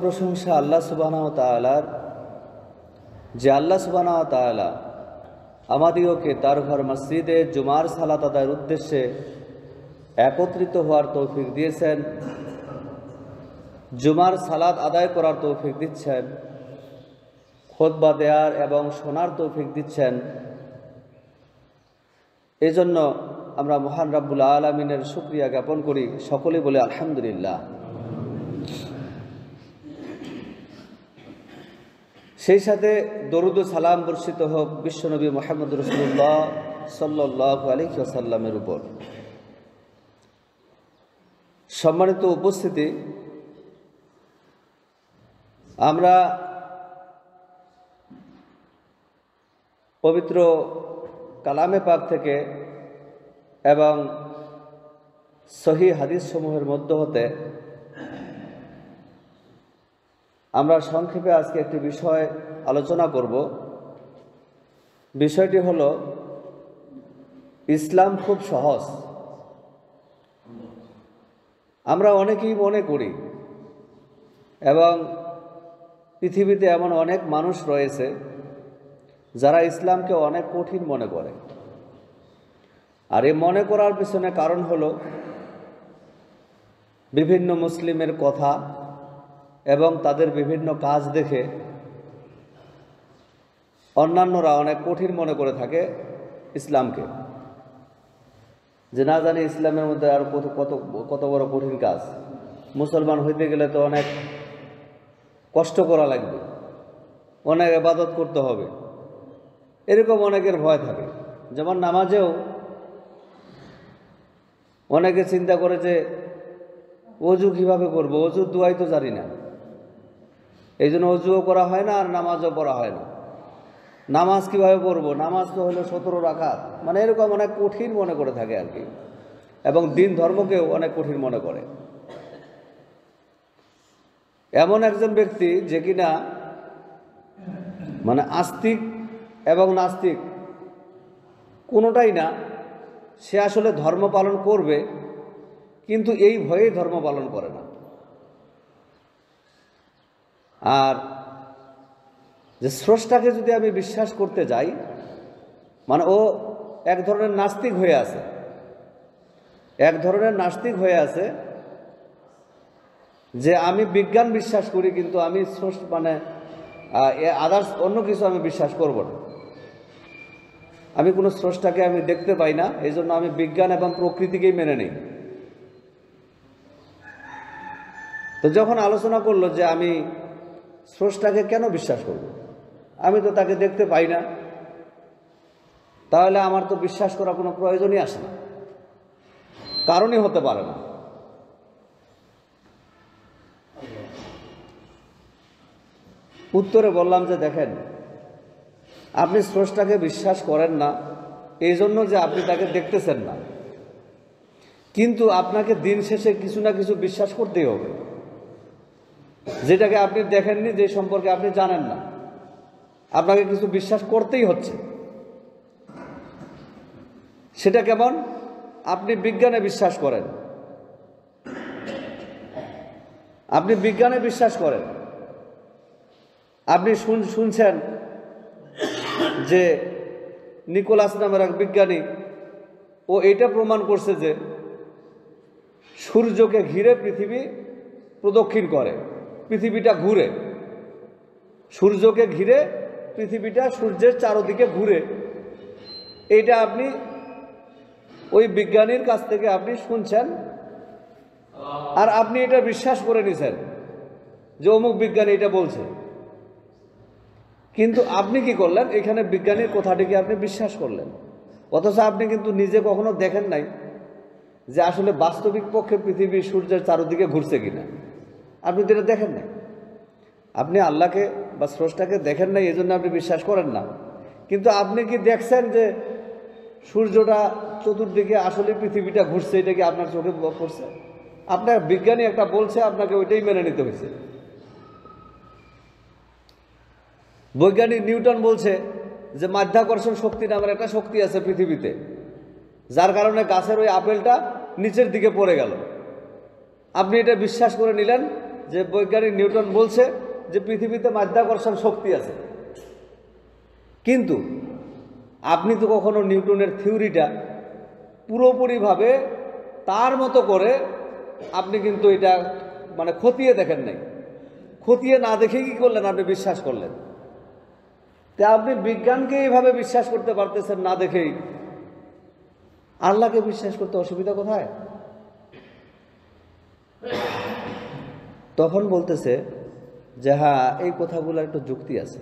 প্রশংসা আল্লাহ সুবহানাহু ওয়া তাআলার, যে আল্লাহ সুবহানাহু ওয়া তাআলা আমাদিওকে তার ঘর মসজিদে জুমার সালাত আদায়ের উদ্দেশ্যে একত্রিত হওয়ার তৌফিক দিয়েছেন, জুমার সালাত আদায় করার তৌফিক দিচ্ছেন, খুতবা দেওয়ার এবং শোনার তৌফিক দিচ্ছেন। এই জন্য আমরা মহান রব্বুল আলামিনের শুকরিয়া জ্ঞাপন করি, সকলেই বলে আলহামদুলিল্লাহ। সেই সাথে দরুদ ও সালাম বর্ষিত হোক বিশ্বনবী মুহাম্মদ রাসূলুল্লাহ সাল্লাল্লাহু আলাইহি ওয়াসাল্লামের উপর। সম্মানিত উপস্থিতি, আমরা পবিত্র কালামে পাক থেকে এবং সহিহ হাদিস সমূহের মধ্য হতে আমরা সংক্ষেপে আজকে একটি বিষয় আলোচনা করব। বিষয়টি হলো ইসলাম খুব সহজ। আমরা অনেকেই মনে করি, এবং পৃথিবীতে এমন অনেক মানুষ রয়েছে যারা ইসলামকে অনেক কঠিন মনে করে। আর এই মনে করার পিছনে কারণ হলো বিভিন্ন মুসলিমের কথা এবং তাদের বিভিন্ন কাজ দেখে অন্যান্যরা অনেক কঠিন মনে করে থাকে ইসলামকে, যে না জানি ইসলামের মধ্যে আর কত বড় কঠিন কাজ। মুসলমান হইতে গেলে তো অনেক কষ্ট করা লাগবে, অনেক ইবাদত করতে হবে, এরকম অনেকের ভয় থাকে। যেমন নামাজেও অনেকে চিন্তা করে যে অজু কিভাবে করবো, অজুর দুয়াই তো জানি না, এই জন্য অজুও করা হয় না আর নামাজও পড়া হয় না। নামাজ কিভাবে পড়বো, নামাজ তো হলো 17 রাকাত, মানে এরকম অনেক কঠিন মনে করে থাকে আর কি, এবং দিন ধর্মকেও অনেক কঠিন মনে করে। এমন একজন ব্যক্তি যে কিনা মানে আস্তিক এবং নাস্তিক কোনোটাই না, সে আসলে ধর্ম পালন করবে কিন্তু এই ভয়েই ধর্ম পালন করে না। আর যে স্রষ্টাকে যদি আমি বিশ্বাস করতে যাই, মানে ও এক ধরনের নাস্তিক হয়ে আছে, যে আমি বিজ্ঞান বিশ্বাস করি কিন্তু আমি মানে আদার্স অন্য কিছু আমি বিশ্বাস করব না। আমি কোনো স্রষ্টাকে আমি দেখতে পাই না, এই জন্য আমি বিজ্ঞান এবং প্রকৃতিকেই মেনে নিই। তো যখন আলোচনা করলো যে আমি স্রষ্টাকে কেন বিশ্বাস করব, আমি তো তাকে দেখতে পাই না, তাহলে আমার তো বিশ্বাস করার কোনো প্রয়োজনই আসে না, কারণই হতে পারে না। উত্তরে বললাম যে দেখেন, আপনি স্রষ্টাকে বিশ্বাস করেন না এই জন্য যে আপনি তাকে দেখতেছেন না, কিন্তু আপনাকে দিন শেষে কিছু না কিছু বিশ্বাস করতেই হবে, যেটাকে আপনি দেখেননি, যে সম্পর্কে আপনি জানেন না, আপনাকে কিছু বিশ্বাস করতেই হচ্ছে। সেটা কেমন? আপনি বিজ্ঞানে বিশ্বাস করেন, আপনি শুনছেন যে নিকোলাস নামের এক বিজ্ঞানী ও এটা প্রমাণ করছে যে সূর্যকে ঘিরে পৃথিবী প্রদক্ষিণ করে, পৃথিবীটা ঘুরে, সূর্যকে ঘিরে পৃথিবীটা সূর্যের চারদিকে ঘুরে। এইটা আপনি ওই বিজ্ঞানীর কাছ থেকে আপনি শুনছেন, আর আপনি এটা বিশ্বাস করে নিছেন যে অমুক বিজ্ঞানী এটা বলছে। কিন্তু আপনি কি করলেন, এখানে বিজ্ঞানীর কথাটিকে আপনি বিশ্বাস করলেন, অথচ আপনি কিন্তু নিজে কখনো দেখেন নাই যে আসলে বাস্তবিক পক্ষে পৃথিবী সূর্যের চারদিকে ঘুরছে কিনা। আপনি তো এটা দেখেন নাই, আপনি আল্লাহকে বা স্রষ্টাকে দেখেন নাই, এই জন্য আপনি বিশ্বাস করেন না। কিন্তু আপনি কি দেখছেন যে সূর্যটা চতুর্দিকে আসলে পৃথিবীটা ঘুরছে, এটা কি আপনার চোখে পড়ছে? আপনার বিজ্ঞানী একটা বলছে, আপনাকে ওইটাই মেনে নিতে হয়েছে। বৈজ্ঞানিক নিউটন বলছে যে মাধ্যাকর্ষণ শক্তি নামের একটা শক্তি আছে পৃথিবীতে, যার কারণে গাছের ওই আপেলটা নিচের দিকে পড়ে গেল। আপনি এটা বিশ্বাস করে নিলেন যে বৈজ্ঞানিক নিউটন বলছে যে পৃথিবীতে মাধ্যাকর্ষণ শক্তি আছে, কিন্তু আপনি তো কখনো নিউটনের থিওরিটা পুরোপুরিভাবে তার মতো করে আপনি কিন্তু এটা মানে খতিয়ে দেখেন নাই। খতিয়ে না দেখে কি করলেন? আপনি বিশ্বাস করলেন। তা আপনি বিজ্ঞানকে এইভাবে বিশ্বাস করতে পারতেছেন না দেখেই, আল্লাহকে বিশ্বাস করতে অসুবিধা কোথায়? তখন বলতেছে যে হ্যাঁ, এই কথাগুলোর একটু যুক্তি আছে।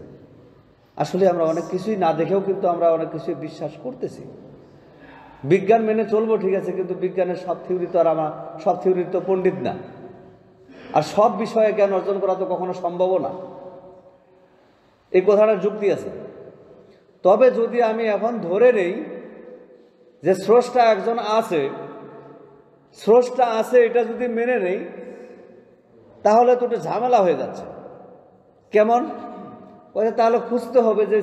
আসলে আমরা অনেক কিছুই না দেখেও কিন্তু আমরা অনেক কিছুই বিশ্বাস করতেছি। বিজ্ঞান মেনে চলবো ঠিক আছে, কিন্তু বিজ্ঞানের সব থিওরি তো আর আমার সব থিওরির তো পণ্ডিত না, আর সব বিষয়ে জ্ঞান অর্জন করা তো কখনো সম্ভবও না। এই কথাটার যুক্তি আছে। তবে যদি আমি এখন ধরে নেই যে স্রষ্টা একজন আছে, স্রষ্টা আছে, এটা যদি মেনে নেই, তাহলে তো একটা ঝামেলা হয়ে যাচ্ছে। কেমন? তাহলে খুঁজতে হবে যে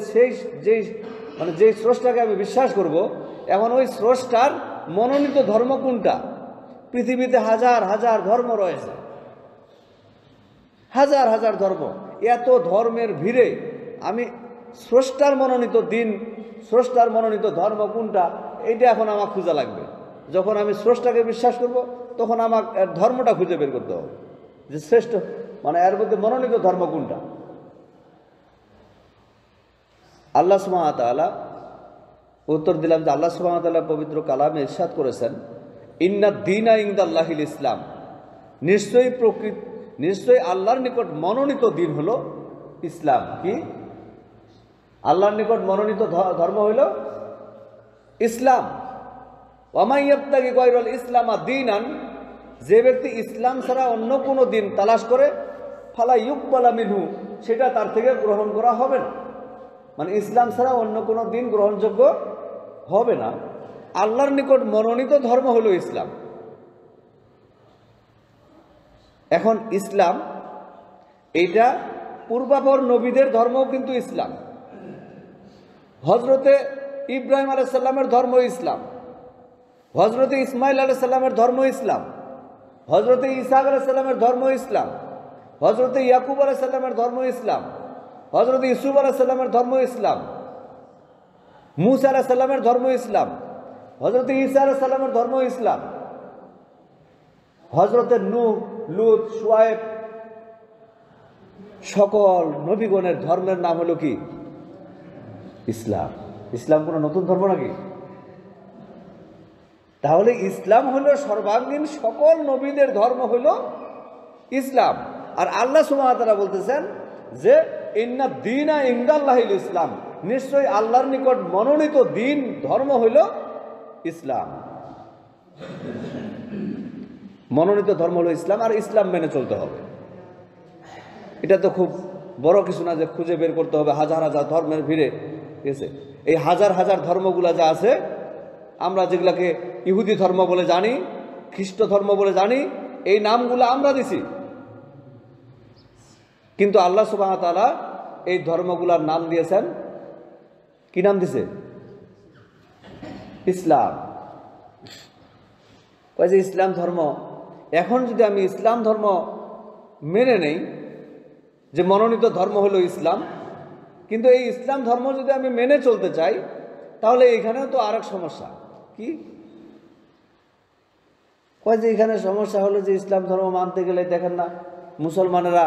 যেই স্রষ্টাকে আমি বিশ্বাস করব, এখন ওই স্রষ্টার মনোনীত ধর্ম কোনটা? পৃথিবীতে হাজার হাজার ধর্ম রয়েছে, হাজার হাজার ধর্ম। এত ধর্মের ভিড়ে আমি স্রষ্টার মনোনীত দিন, স্রষ্টার মনোনীত ধর্ম কোনটা, এইটা এখন আমার খোঁজা লাগবে। যখন আমি স্রষ্টাকে বিশ্বাস করব, তখন আমার ধর্মটা খুঁজে বের করতে হবে যে শ্রেষ্ঠ মানে এর মধ্যে মনোনীত ধর্ম কোনটা। আল্লাহ সুবহানাহু ওয়া তাআলা উত্তর দিলাম যে আল্লাহ সুবহানাহু ওয়া তাআলা পবিত্র কালামে ইরশাদ করেছেন, ইন্নাদ দীনা ইনদাল্লাহিল ইসলাম, নিশ্চয়ই আল্লাহর নিকট মনোনীত দিন হলো ইসলাম। কি? আল্লাহর নিকট মনোনীত ধর্ম হইল ইসলাম। ওয়া মান ইয়াবতাগি গায়রাল ইসলামা দীনান, যে ব্যক্তি ইসলাম ছাড়া অন্য কোনো দিন তালাশ করে, ফালা ইউকবালা মিনহু, সেটা তার থেকে গ্রহণ করা হবে না। মানে ইসলাম ছাড়া অন্য কোনো দিন গ্রহণযোগ্য হবে না। আল্লাহর নিকট মনোনীত ধর্ম হলো ইসলাম। এখন ইসলাম এইটা পূর্বাপর নবীদের ধর্মও কিন্তু ইসলাম। হজরতে ইব্রাহিম আলাইহিস সালামের ধর্ম ইসলাম, হজরতে ইসমাইল আলাইহিস সালামের ধর্ম ইসলাম, হজরতে ঈসা আলাইহিস সালামের ধর্ম ইসলাম, হজরতে ইয়াকুব আলাইহিস সালামের ধর্ম ইসলাম, হজরতে ইউসুফ আলাইহিস সালামের ধর্ম ইসলাম, মুসা আলাইহিস সালামের ধর্ম ইসলাম, হজরতে ঈসা আলাইহিস সালামের ধর্ম ইসলাম, হজরতে নূহ, লূত, শুআয়ব, সকল নবীগণের ধর্মের নাম হলো কি? ইসলাম। ইসলাম কোনো নতুন ধর্ম নাকি? তাহলে ইসলাম হলো সর্বাঙ্গীন সকল নবীদের ধর্ম হলো ইসলাম। আর আল্লাহ সুবহানাহু ওয়া তাআলা বলতেছেন যে ইন্নাদ দীনা ইনদাল্লাহিল ইসলাম, নিশ্চয়ই আল্লাহর নিকট মনোনীত দিন ধর্ম হইল ইসলাম। মনোনীত ধর্ম হলো ইসলাম, আর ইসলাম মেনে চলতে হবে। এটা তো খুব বড় কিছু না যে খুঁজে বের করতে হবে হাজার হাজার ধর্মের ভিড়ে। ঠিক আছে, এই হাজার হাজার ধর্মগুলা যা আছে, আমরা যেগুলাকে ইহুদি ধর্ম বলে জানি, খ্রিস্ট ধর্ম বলে জানি, এই নামগুলো আমরা দিছি। কিন্তু আল্লাহ সুবহানাহু ওয়া তাআলা এই ধর্মগুলার নাম দিয়েছেন, কি নাম দিছে? ইসলাম। কয় যে ইসলাম ধর্ম। এখন যদি আমি ইসলাম ধর্ম মেনে নেই যে মনোনীত ধর্ম হলো ইসলাম, কিন্তু এই ইসলাম ধর্ম যদি আমি মেনে চলতে চাই, তাহলে এখানেও তো আরেক সমস্যা। কি? কয় যে এখানে সমস্যা হলো যে ইসলাম ধর্ম মানতে গেলে দেখেন না, মুসলমানেরা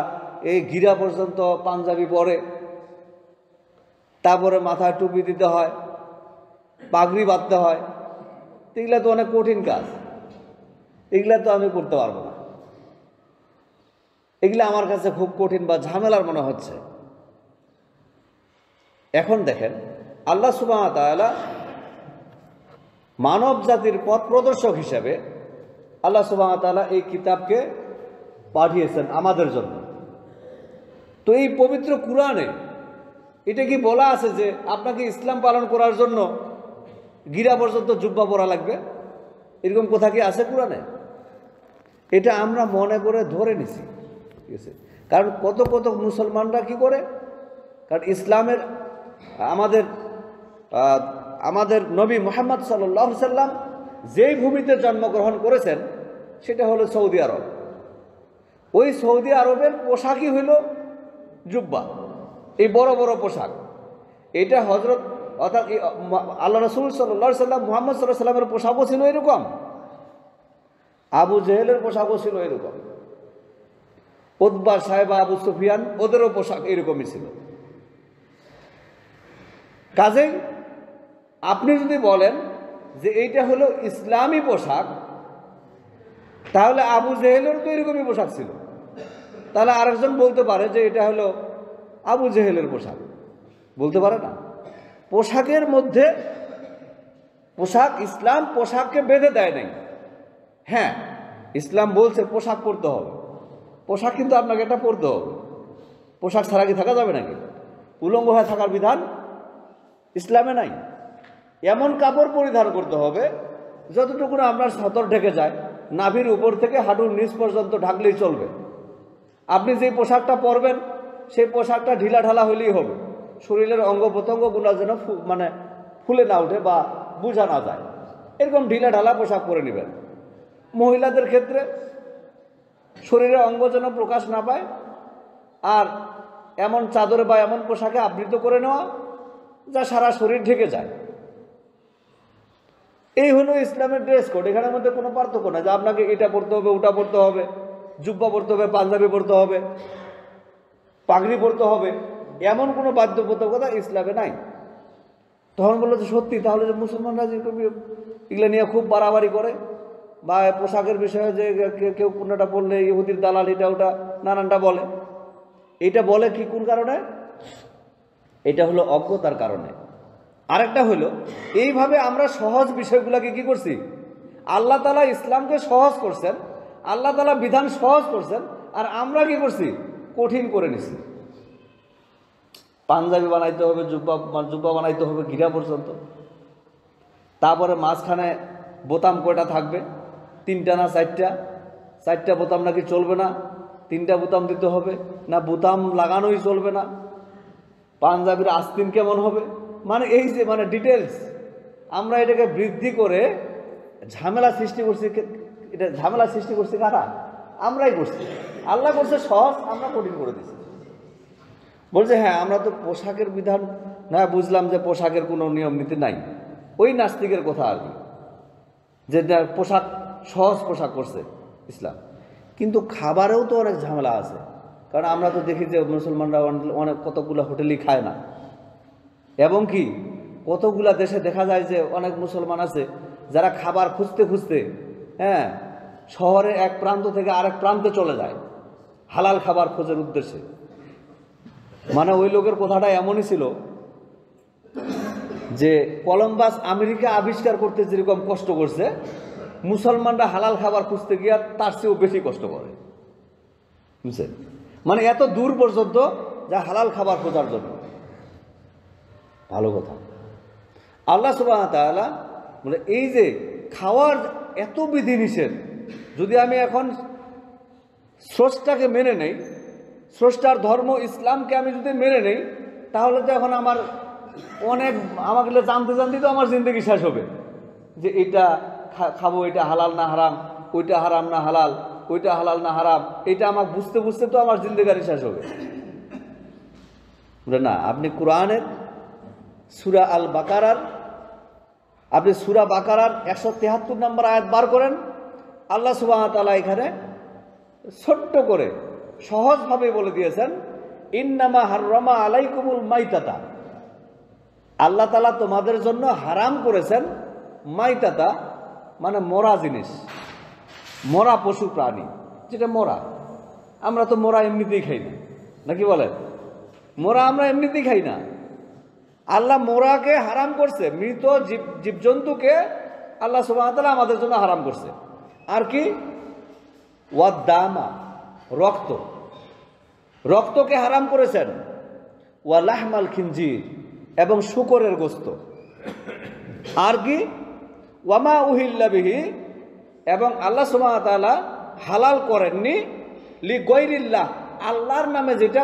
এই গিরা পর্যন্ত পাঞ্জাবি পরে, তারপরে মাথায় টুপি দিতে হয়, পাগড়ি বাঁধতে হয়। এগুলা তো অনেক কঠিন কাজ, এগুলা তো আমি করতে পারবো না। এগুলা আমার কাছে খুব কঠিন বা ঝামেলার মনে হচ্ছে। এখন দেখেন, আল্লাহ সুবহানাহু ওয়া তাআলা মানব জাতির পথ প্রদর্শক হিসেবে আল্লাহ সুবহানাহু ওয়া তাআলা এই কিতাবকে পাঠিয়েছেন আমাদের জন্য। তো এই পবিত্র কুরআনে এটা কি বলা আছে যে আপনাকে ইসলাম পালন করার জন্য গিরা পর্যন্ত জুব্বা পরা লাগবে? এরকম কথা কি আছে কোরআনে? এটা আমরা মনে করে ধরে নিছি। ঠিক আছে, কারণ কত কত মুসলমানরা কি করে, কারণ ইসলামের আমাদের নবী মুহাম্মদ সাল্লাল্লাহু আলাইহি সাল্লাম যেই ভূমিতে জন্মগ্রহণ করেছেন সেটা হলো সৌদি আরব। ওই সৌদি আরবের পোশাকই হইল জুব্বা, এই বড় বড় পোশাক। এটা হজরত অর্থাৎ আল্লাহ রসুল সাল্লাল্লাহু সাল্লাম মুহাম্মদ সাল্লাল্লাহু সাল্লামের পোশাকও ছিল এরকম, আবু জেহেলের পোশাকও ছিল এরকম, উতবা সাহেবা আবু সুফিয়ান ওদেরও পোশাক এরকমই ছিল। কাজেই আপনি যদি বলেন যে এইটা হলো ইসলামী পোশাক, তাহলে আবু জেহেলের তো এরকমই পোশাক ছিল, তাহলে আরেকজন বলতে পারে যে এটা হলো আবু জেহেলের পোশাক, বলতে পারে না। পোশাকের মধ্যে পোশাক, ইসলাম পোশাককে বেঁধে দেয় নাই। হ্যাঁ, ইসলাম বলছে পোশাক পরতে হবে, পোশাক কিন্তু আপনাকে এটা পরতে হবে। পোশাক ছাড়া কি থাকা যাবে নাকি? উলঙ্গ হয়ে থাকার বিধান ইসলামে নাই। এমন কাপড় পরিধান করতে হবে যতটুকু না আপনার সতর ঢেকে যায়, নাভির উপর থেকে হাঁটুর নিচ পর্যন্ত ঢাকলেই চলবে। আপনি যে পোশাকটা পরবেন সেই পোশাকটা ঢিলা ঢালা হলেই হবে, শরীরের অঙ্গ প্রত্যঙ্গগুলো যেন মানে ফুলে না ওঠে বা বোঝা না যায়, এরকম ঢিলা ঢালা পোশাক পরে নেবেন। মহিলাদের ক্ষেত্রে শরীরের অঙ্গ যেন প্রকাশ না পায়, আর এমন চাদরে বা এমন পোশাকে আবৃত করে নেওয়া যা সারা শরীর ঢেকে যায়। এই হলো ইসলামের ড্রেস কোড। এখানের মধ্যে কোনো পার্থক্য না যে আপনাকে এটা পরতে হবে, ওটা পরতে হবে, জুব্বা পরতে হবে, পাঞ্জাবি পরতে হবে, পাগড়ি পরতে হবে, এমন কোনো বাধ্যবাধকতা ইসলামে নাই। তখন বললো যে সত্যি, তাহলে যে মুসলমানরা যে এগুলো নিয়ে খুব বাড়াবাড়ি করে, বা পোশাকের বিষয়ে যে কেউ কোনটা বললে ইহুদির দালাল এটা ওটা নানানটা বলে, এটা বলে কি কোন কারণে? এটা হলো অজ্ঞতার কারণে। আরেকটা হলো এইভাবে আমরা সহজ বিষয়গুলোকে কি করছি, আল্লাহ তাআলা ইসলামকে সহজ করছেন, আল্লাহ তাআলা বিধান সহজ করছেন, আর আমরা কি করছি, কঠিন করে নিছি। পাঞ্জাবি বানাইতে হবে, জুব্বা বানাইতে হবে গিরা পর্যন্ত, তারপরে মাঝখানে বোতাম কয়টা থাকবে, 3টা না 4টা, 4টা বোতাম নাকি চলবে না, 3টা বোতাম দিতে হবে, না বোতাম লাগানোই চলবে না, পাঞ্জাবির আস্তিন কেমন হবে, মানে এই যে মানে ডিটেলস আমরা এটাকে বৃদ্ধি করে ঝামেলা সৃষ্টি করছি। এটা ঝামেলা সৃষ্টি করছি কারা? আমরাই করছি। আল্লাহ করছে সহজ, আমরা কঠিন করে দিচ্ছি। বলছে হ্যাঁ আমরা তো পোশাকের বিধান না, বুঝলাম যে পোশাকের কোনো নিয়ম নীতি নাই, ওই নাস্তিকের কথা আর কি, যে পোশাক সহজ পোশাক করছে ইসলাম। কিন্তু খাবারেও তো অনেক ঝামেলা আছে, কারণ আমরা তো দেখি যে মুসলমানরা অনেক কতগুলো হোটেলই খায় না, এবং কি কতগুলা দেশে দেখা যায় যে অনেক মুসলমান আছে যারা খাবার খুঁজতে খুঁজতে হ্যাঁ শহরের এক প্রান্ত থেকে আরেক প্রান্তে চলে যায় হালাল খাবার খোঁজার উদ্দেশ্যে। মানে ওই লোকের কথাটা এমনই ছিল যে কলম্বাস আমেরিকা আবিষ্কার করতে যেরকম কষ্ট করছে, মুসলমানরা হালাল খাবার খুঁজতে গিয়ে তার চেয়েও বেশি কষ্ট করে, বুঝছেন? মানে এত দূর পর্যন্ত যা হালাল খাবার খোঁজার জন্য। ভালো কথা। আল্লাহ সুবহানাহু ওয়া তাআলা মানে এই যে খাওয়ার এত বিধিনিষেধ, যদি আমি এখন স্রষ্টাকে মেনে নেই, স্রষ্টার ধর্ম ইসলামকে আমি যদি মেনে নেই, তাহলে তো এখন আমার অনেক আমাকে জানতে জানতেই তো আমার জিন্দগি শেষ হবে, যে এটা খাবো, এটা হালাল না হারাম, ওইটা হারাম না হালাল, ওইটা হালাল না হারাম, এটা আমাকে বুঝতে বুঝতে তো আমার জিন্দেগারি শেষ হবে না। আপনি কোরআনের সূরা আল বাকারার, আপনি সূরা বাকারার 173 নম্বর আয়াত বার করেন, আল্লাহ সুবহানাহু ওয়া তাআলা এখানে ছোট্ট করে সহজভাবে বলে দিয়েছেন, ইন্নামা হাররামা আলাইকুমুল মাইতাতা, আল্লাহ তাআলা তোমাদের জন্য হারাম করেছেন মাইতাতা, মানে মরা জিনিস, মরা পশু প্রাণী, যেটা মরা। আমরা তো মরা এমনিতেই খাই না, নাকি বলেন? মরা আমরা এমনিতেই খাই না। আল্লাহ মোরাকে হারাম করছে, মৃত জীবজন্তুকে আল্লাহ সুবহানাহু ওয়া তাআলা আমাদের জন্য হারাম করছে। আর কি? ওয়াদ্দামা, রক্ত, রক্তকে হারাম করেছেন। ওয়া লাহমাল খিনজির, এবং শূকরের গোশত। আর কি? ওয়ামা উহিল্লা বিহি, এবং আল্লাহ সুবহানাহু ওয়া তাআলা হালাল করেননি লি গায়রিল্লাহ, আল্লাহর নামে, যেটা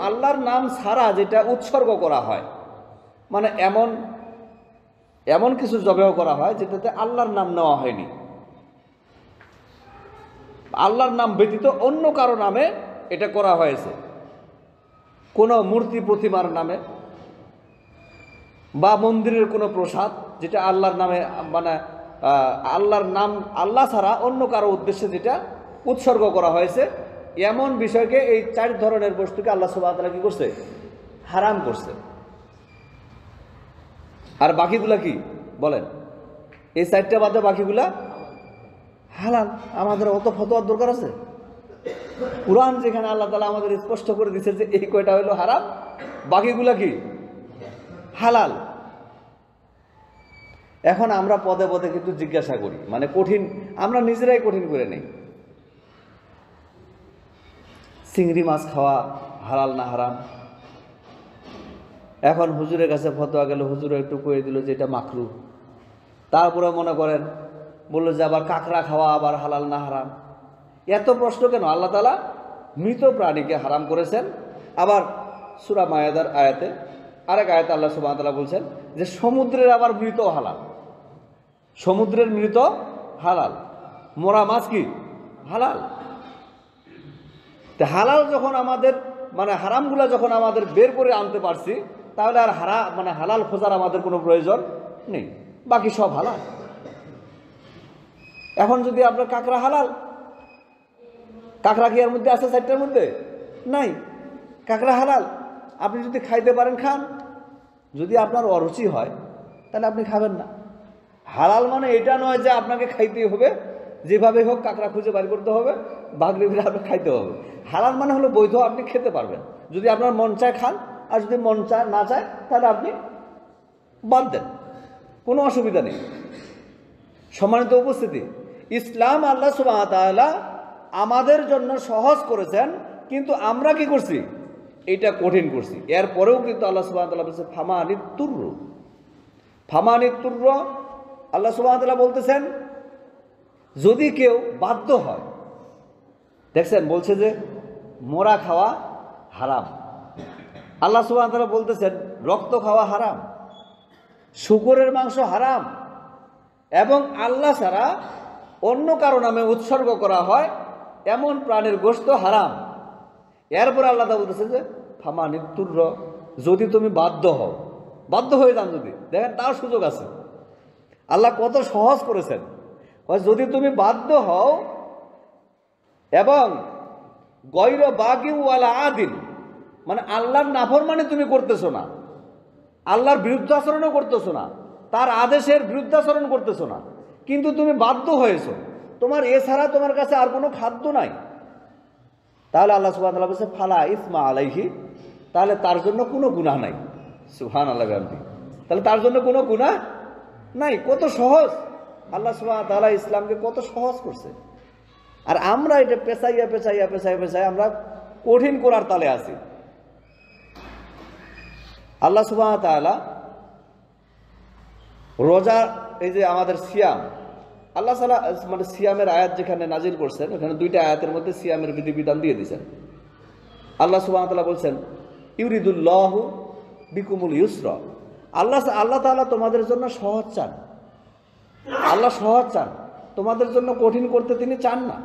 আল্লাহর নাম ছাড়া যেটা উৎসর্গ করা হয়, মানে এমন এমন কিছু জবেহ করা হয় যেটাতে আল্লাহর নাম নেওয়া হয়নি। আল্লাহর নাম ব্যতীত অন্য কারো নামে এটা করা হয়েছে, কোনো মূর্তি প্রতিমার নামে বা মন্দিরের কোনো প্রসাদ যেটা আল্লাহর নামে, মানে আল্লাহর নাম আল্লাহ ছাড়া অন্য কারো উদ্দেশ্যে যেটা উৎসর্গ করা হয়েছে, এমন বিষয়কে এই 4 ধরনের বস্তুকে আল্লাহ সুবহানাহু ওয়া তাআলা কি করছে? হারাম করছে। আর বাকিগুলা কি বলেন? এই 4টা বাদে বাকিগুলা হালাল। আমাদের অত ফতোয়ার দরকার আছে? কুরআন যেখানে আল্লাহ তাআলা আমাদের স্পষ্ট করে দিয়েছে যে এই কয়টা হলো হারাম, বাকিগুলা কি হালাল। এখন আমরা পদে পদে কিন্তু জিজ্ঞাসা করি, মানে কঠিন, আমরা নিজেরাই কঠিন করে নেই। চিংড়ি মাছ খাওয়া হালাল না হারাম? এখন হুজুরের কাছে ফতোয়া গেল, হুজুর একটু কয়ে দিল যে এটা মাকরুহ। তারপরে মনে করেন বললো যে আবার কাঁকড়া খাওয়া আবার হালাল না হারাম। এত প্রশ্ন কেন? আল্লাহ তাআলা মৃত প্রাণীকে হারাম করেছেন। আবার সূরা মায়েদার আয়াতে আরেক আয়াতে আল্লাহ সুবহানাহু ওয়া তাআলা বলছেন যে সমুদ্রের আবার মৃত হালাল, সমুদ্রের মৃত হালাল, মরা মাছ কি হালাল। তো হালাল যখন আমাদের, মানে হারামগুলা যখন আমাদের বের করে আনতে পারছি, তাহলে আর হালাল খোঁজার আমাদের কোনো প্রয়োজন নেই, বাকি সব হালাল। এখন যদি আপনার কাঁকড়া হালাল, কাঁকড়া কি এর মধ্যে আছে 4টার মধ্যে? নাই। কাঁকড়া হালাল, আপনি যদি খাইতে পারেন খান, যদি আপনার অরুচি হয় তাহলে আপনি খাবেন না। হালাল মানে এটা নয় যে আপনাকে খাইতেই হবে, যেভাবে হোক কাঁকড়া খুঁজে বাড়ি করতে হবে, বাগড়ি ফিরে আপনাকে খাইতে হবে। হালাল মানে হলো বৈধ, আপনি খেতে পারবেন, যদি আপনার মন চায় খান, আর যদি মন চায় না চায় তাহলে আপনি বাদ দেন, কোনো অসুবিধা নেই। সম্মানিত উপস্থিতি, ইসলাম আল্লাহ সুবহানাহু ওয়া তাআলা আমাদের জন্য সহজ করেছেন, কিন্তু আমরা কি করছি? এটা কঠিন করছি। এরপরেও কিন্তু আল্লাহ সুবহানাহু ওয়া তাআলা বলছেন ফামানিতুরর, আল্লাহ সুবহানাহু ওয়া তাআলা বলতেছেন যদি কেউ বাধ্য হয়। দেখছেন বলছে যে মোরা খাওয়া হারাম, আল্লাহ সুবহানাহু ওয়া তাআলা বলতেছেন রক্ত খাওয়া হারাম, শূকরের মাংস হারাম, এবং আল্লাহ ছাড়া অন্য কারো নামে উৎসর্গ করা হয় এমন প্রাণীর গোশত হারাম। এরপর আল্লাহ তাআলা বলতেছেন যে ফামানিতুরর, যদি তুমি বাধ্য হও, বাধ্য হয়ে যান যদি, দেখেন তার সুযোগ আছে। আল্লাহ কত সহজ করেছেন, যদি তুমি বাধ্য হও এবং গয়র বাগি ওয়ালা আদিল, মানে আল্লাহর নাফরমানি তুমি করতেছো না, আল্লাহর বিরুদ্ধাচরণও করতেছো না, তার আদেশের বিরুদ্ধাচরণ করতেছো না, কিন্তু তুমি বাধ্য হয়েছো, তোমার এছাড়া তোমার কাছে আর কোনো খাদ্য নাই, তাহলে আল্লাহ সুবহানাহু ওয়া তাআলা বলেছে ফালা ইসমা আলাইহি, তাহলে তার জন্য কোনো গুনাহ নাই। সুবহানাল্লাহ। তাহলে তার জন্য কোনো গুনাহ নাই। কত সহজ! আল্লাহ সুবহানাহু ওয়া তাআলা ইসলামকে কত সহজ করছে। আর আমরা এটা পেঁচাইয়া আমরা কঠিন করার তালে আছি। আল্লাহ সুবহানাহু ওয়া তাআলা রোজা, এই যে আমাদের সিয়াম, আল্লাহ তাআলা মানে সিয়ামের আয়াত যেখানে নাজিল করছেন, ওখানে 2টা আয়াতের মধ্যে সিয়ামের বিধিবিধান দিয়ে দিয়েছেন। আল্লাহ সুবহানাহু ওয়া তাআলা বলছেন ইউরিদুল্লাহু বিকুমুল ইউসরা, আল্লাহ তাআলা তোমাদের জন্য সহজ চান। আল্লাহ সহজ চান, তোমাদের জন্য কঠিন করতে তিনি চান না।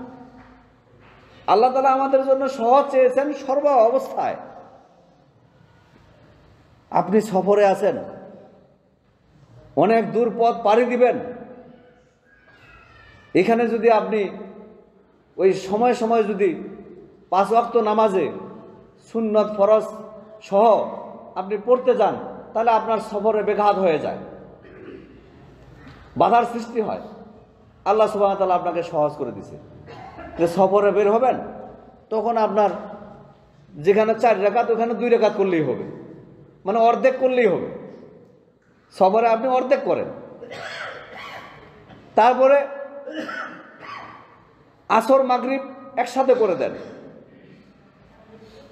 আল্লাহ তাআলা আমাদের জন্য সহজ চেয়েছেন সর্ব অবস্থায়। আপনি সফরে আছেন, অনেক দূর পথ পাড়ি দিবেন, এখানে যদি আপনি ওই সময় সময় যদি 5 ওয়াক্ত নামাজে সুন্নত ফরজ সহ আপনি পড়তে যান, তাহলে আপনার সফরে ব্যাঘাত হয়ে যায়, বাধার সৃষ্টি হয়। আল্লাহ সুবহানাহু ওয়া তাআলা আপনাকে সহজ করে দিয়েছে যে সফরে বের হবেন, তখন আপনার যেখানে 4 রাকাত ওখানে 2 রাকাত করলেই হবে, মানে অর্ধেক করলেই হবে। সফরে আপনি অর্ধেক করেন, তারপরে আসর মাগরিব একসাথে করে দেন,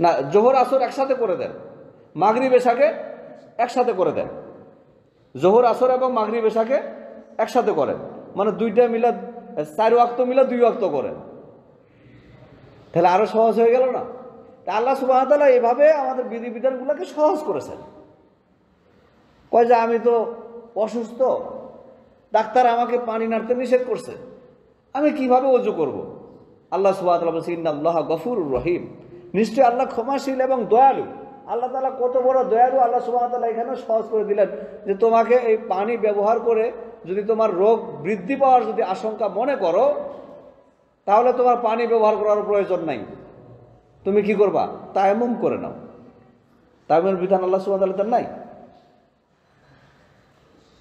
না জোহর আসর একসাথে করে দেন, মাগরিব এশাকে একসাথে করে দেন, জোহর আসর এবং মাগরিব এশাকে একসাথে করেন, মানে 2টা মিলা 4 ওয়াক্ত মিলা 2 ওয়াক্ত করেন, তাহলে আরো সহজ হয়ে গেল না? তা আল্লাহ সুবহানাহু ওয়া তাআলা এভাবে আমাদের বিধিবিধানগুলোকে সহজ করেছেন। কয় যে আমি তো অসুস্থ, ডাক্তার আমাকে পানি নাড়তে নিষেধ করছে, আমি কিভাবে ওযু করব? আল্লাহ সুবহানাহু ওয়া তাআলা বলেছেন ইন্নাল্লাহা গফুরুর রহিম, নিশ্চয়ই আল্লাহ ক্ষমাশীল এবং দয়ালু। আল্লাহ তাআলা কত বড় দয়ালু, আল্লাহ সুবহানাহু ওয়া তাআলা এখানে সহজ করে দিলেন যে তোমাকে এই পানি ব্যবহার করে যদি তোমার রোগ বৃদ্ধি পাওয়ার যদি আশঙ্কা মনে করো, তাহলে তোমার পানি ব্যবহার করার প্রয়োজন নাই। তুমি কি করবা? তায়াম্মুম করে নাও। তায়াম্মুমের বিধান আল্লাহ সুবহানাহু ওয়া তাআলা নাই।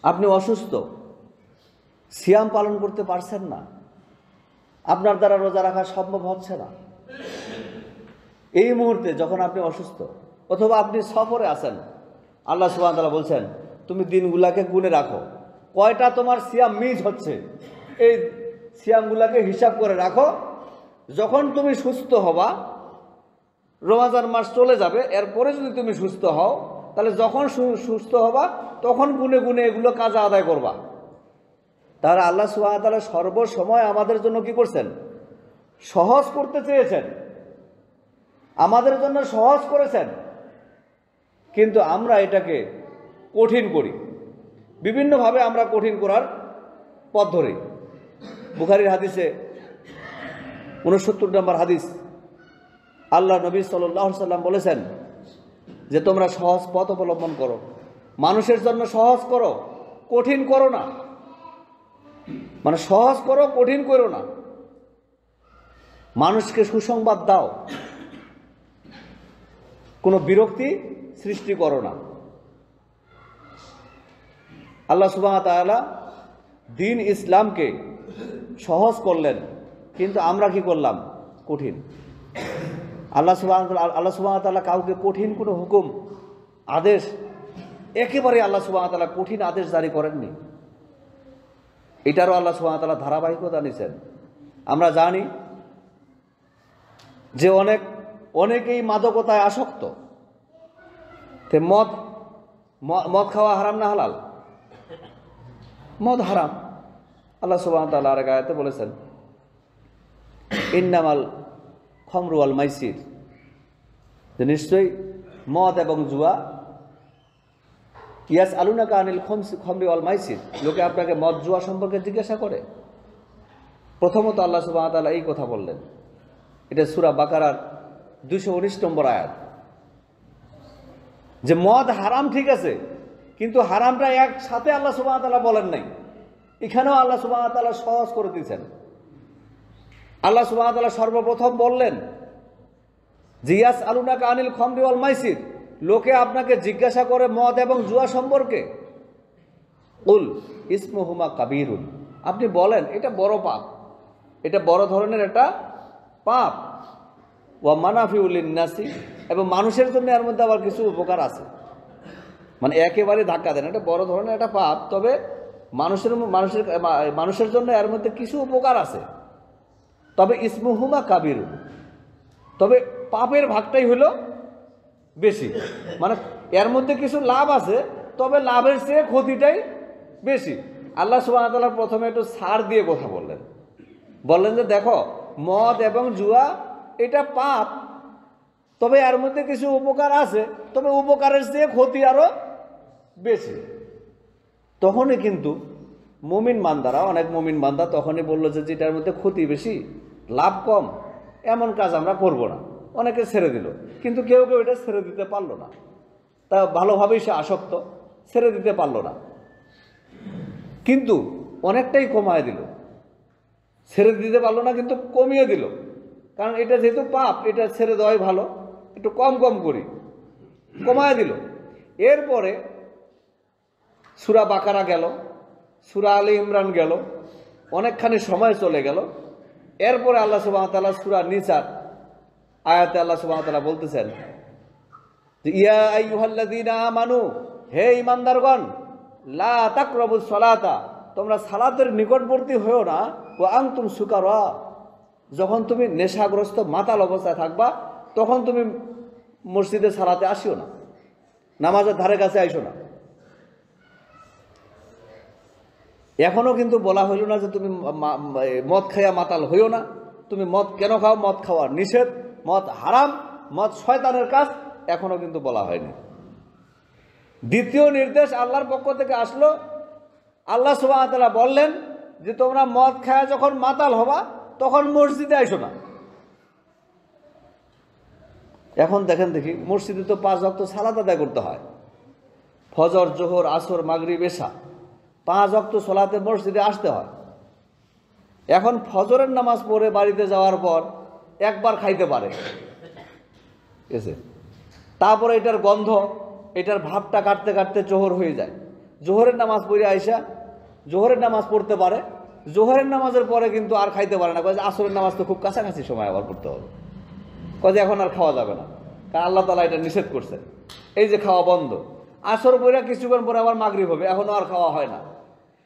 আপনি অসুস্থ, সিয়াম পালন করতে পারছেন না, আপনার দ্বারা রোজা রাখা সম্ভব হচ্ছে না, এই মুহূর্তে যখন আপনি অসুস্থ অথবা আপনি সফরে আছেন, আল্লাহ সুবহানাহু ওয়া তাআলা বলছেন তুমি দিনগুলাকে গুনে রাখো, কয়টা তোমার সিয়াম মিস হচ্ছে, এই সিয়ামগুলাকে হিসাব করে রাখো। যখন তুমি সুস্থ হবা, রমজান মাস চলে যাবে, এরপরে যদি তুমি সুস্থ হও, তাহলে যখন সুস্থ হবা তখন গুনে গুনে এগুলো কাজা আদায় করবা। তাহলে আল্লাহ সুবহানাহু ওয়া তাআলা সর্বসময় আমাদের জন্য কি করছেন? সহজ করতে চেয়েছেন, আমাদের জন্য সহজ করেছেন, কিন্তু আমরা এটাকে কঠিন করি। বিভিন্নভাবে আমরা কঠিন করার পথ ধরি। বুখারীর হাদিসে 69 নম্বর হাদিস, আল্লাহ নবী সাল্লাল্লাহু আলাইহি সাল্লাম বলেছেন যে তোমরা সহজ পথ অবলম্বন করো, মানুষের জন্য সহজ করো, কঠিন করো না। মানে সহজ করো, কঠিন করো না। মানুষকে সুসংবাদ দাও, কোনো বিরক্তি সৃষ্টি করো না। আল্লাহ সুবহানাহু ওয়া তাআলা দ্বীন ইসলামকে সহজ করলেন, কিন্তু আমরা কি করলাম? কঠিন। আল্লাহ সুবহানাহু ওয়া তাআলা কাউকে কঠিন কোনো হুকুম আদেশ, একেবারে আল্লাহ সুবহানাহু ওয়া তাআলা কঠিন আদেশ জারি করেননি। এটারও আল্লাহ সুবহানাহু ওয়া তাআলা ধারাবাহিকতা নিয়েছেন। আমরা জানি যে অনেকেই মাদকতায় আসক্ত। মদ খাওয়া হারাম না হালাল? মদ হারাম। আল্লাহ সুবহানাহু ওয়া তাআলা আরেক আয়াতে বলেছেন ইন্নামাল খামরু ওয়াল মাইসির, যে নিশ্চয়ই মদ এবং জুয়া। ইয়াসআলুনাকা আনিল খামরি ওয়াল মাইসির, লোকে আপনাকে মদ জুয়া সম্পর্কে জিজ্ঞাসা করে। প্রথমত আল্লাহ সুবহানাহু ওয়া তাআলা এই কথা বললেন, এটা সূরা বাকারার 219 নম্বর আয়াত, যে মদ হারাম ঠিক আছে, কিন্তু হারামটা একসাথে আল্লাহ সুবহানাহু ওয়া তাআলা বলেন নাই। এখানেও আল্লাহ সুবহানাহু ওয়া তাআলা সহজ করে দিয়েছেন। আল্লাহ সুবহানাহু ওয়া তাআলা সর্বপ্রথম বললেন যে ইয়াসআলুনাকা আনিল খামরি ওয়াল মাইসির, লোকে আপনাকে জিজ্ঞাসা করে মদ এবং জুয়া সম্পর্কে। কুল ইসমুহুমা কাবীরুন, আপনি বলেন এটা বড় পাপ, এটা বড় ধরনের একটা পাপ। ওয়া মানাফিউ লিন-নাসি, এবং মানুষের জন্য এর মধ্যে আবার কিছু উপকার আছে। মানে একেবারে ধাক্কা দেন, এটা বড় ধরনের একটা পাপ, তবে মানুষের জন্য এর মধ্যে কিছু উপকার আছে। তবে ইসমুহুমা কাবীরুন, তবে পাপের ভাগটাই হলো বেশি। মানে এর মধ্যে কিছু লাভ আছে, তবে লাভের চেয়ে ক্ষতিটাই বেশি। আল্লাহ সুবহানাহু ওয়া তাআলা প্রথমে একটু ছাড় দিয়ে কথা বললেন যে দেখো, মদ এবং জুয়া এটা পাপ, তবে এর মধ্যে কিছু উপকার আছে, তবে উপকারের চেয়ে ক্ষতি আরো বেশি। তখনই কিন্তু অনেক মুমিন বান্দা তখনই বললো যে যেটার মধ্যে ক্ষতি বেশি লাভ কম, এমন কাজ আমরা করব না। অনেকে ছেড়ে দিল, কিন্তু কেউ এটা ছেড়ে দিতে পারলো না। তা ভালোভাবেই সে আসক্ত, ছেড়ে দিতে পারলো না, কিন্তু অনেকটাই কমায় দিল। ছেড়ে দিতে পারলো না, কিন্তু কমিয়ে দিল, কারণ এটা যেহেতু পাপ, এটা ছেড়ে দেওয়াই ভালো, একটু কম করি, কমায় দিল। এরপরে সূরা বাকারা গেল, সূরা আলে ইমরান গেল, অনেকখানি সময় চলে গেল। এরপরে আল্লাহ সুবহানাহু ওয়া তাআলা সূরা নিসার আয়াতে আল্লাহ সুবহানাহু ওয়া তাআলা বলতেছেন যে ইয়া আইয়ুহাল্লাযীনা আমানু, হে ঈমানদারগণ, লা তাকরাবুস সালাতা, তোমরা সালাতের নিকটবর্তী হয়েও না, ওয়া আনতুম সুকারা, যখন তুমি নেশাগ্রস্ত মাতাল অবস্থায় থাকবা তখন তুমি মসজিদে সালাতে আসিও না, নামাজের ধারে কাছে আইসো না। এখনো কিন্তু বলা হইল না যে তুমি মদ খাইয়া মাতাল হইও না। তুমি মদ কেন খাও? মদ খাওয়ার নিষেধ, মদ হারাম, মদ শয়তানের কাজ, এখনো কিন্তু বলা হয়নি। দ্বিতীয় নির্দেশ আল্লাহর পক্ষ থেকে আসলো। আল্লাহ সুবহানাহু ওয়া তাআলা বললেন যে তোমরা মদ খায়া যখন মাতাল হবা তখন মসজিদে আইসো না। এখন দেখেন দেখি মসজিদে তো 5 ওয়াক্ত সালাত আদায় করতে হয়, ফজর, জোহর, আসর, মাগরিব, এশা, 5 ওয়াক্ত সালাতে মসজিদে আসতে হয়। এখন ফজরের নামাজ পড়ে বাড়িতে যাওয়ার পর একবার খাইতে পারে, তারপরে এটার গন্ধ, এটার ভাবটা কাটতে কাটতে জোহর হয়ে যায়। জোহরের নামাজ পড়ে আইসা জোহরের নামাজ পড়তে পারে, জোহরের নামাজের পরে কিন্তু আর খাইতে পারে না, কয়ে আসরের নামাজ তো খুব কাছাকাছি সময় আবার পড়তে হবে, কয়ে এখন আর খাওয়া যাবে না, কারণ আল্লাহ তাআলা এটা নিষেধ করছেন, এই যে খাওয়া বন্ধ। আসর পরে কিছুক্ষণ পরে আবার মাগরিব হবে, এখনও আর খাওয়া হয় না।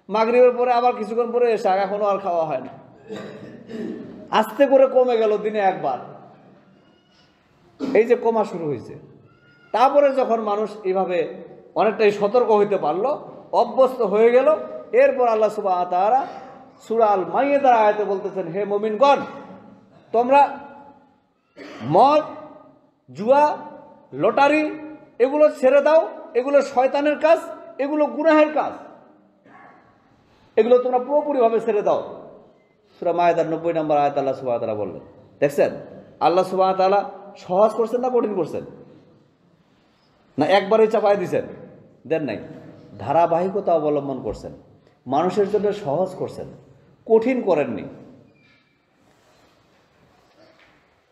মাগরিবের পরে আবার কিছুক্ষণ পরে এসা, এখনও আর খাওয়া হয় না। আস্তে করে কমে গেল দিনে একবার, এই যে কমা শুরু হয়েছে। তারপরে যখন মানুষ এইভাবে অনেকটাই সতর্ক হইতে পারলো, অভ্যস্ত হয়ে গেল, এরপর আল্লাহ সুবহানাহু ওয়া তাআলা সূরা আল মাইদার আয়াতে বলতেছেন, হে মুমিনগণ, তোমরা মদ, জুয়া, লটারি এগুলো ছেড়ে দাও, এগুলো শয়তানের কাজ, এগুলো গুনাহের কাজ, এগুলো তোমরা পুরোপুরিভাবে ছেড়ে দাও। সূরা মাইদার 90 নম্বর আয়াত আল্লাহ সুবহানাহু ওয়া তাআলা বললেন। দেখছেন আল্লাহ সুবহানাহু ওয়া তাআলা সহজ করছেন না কঠিন করছেন? না একবারই চাপায় দিছেন? দেন নাই, ধারাবাহিকতা অবলম্বন করছেন, মানুষের জন্য সহজ করছেন, কঠিন করেননি।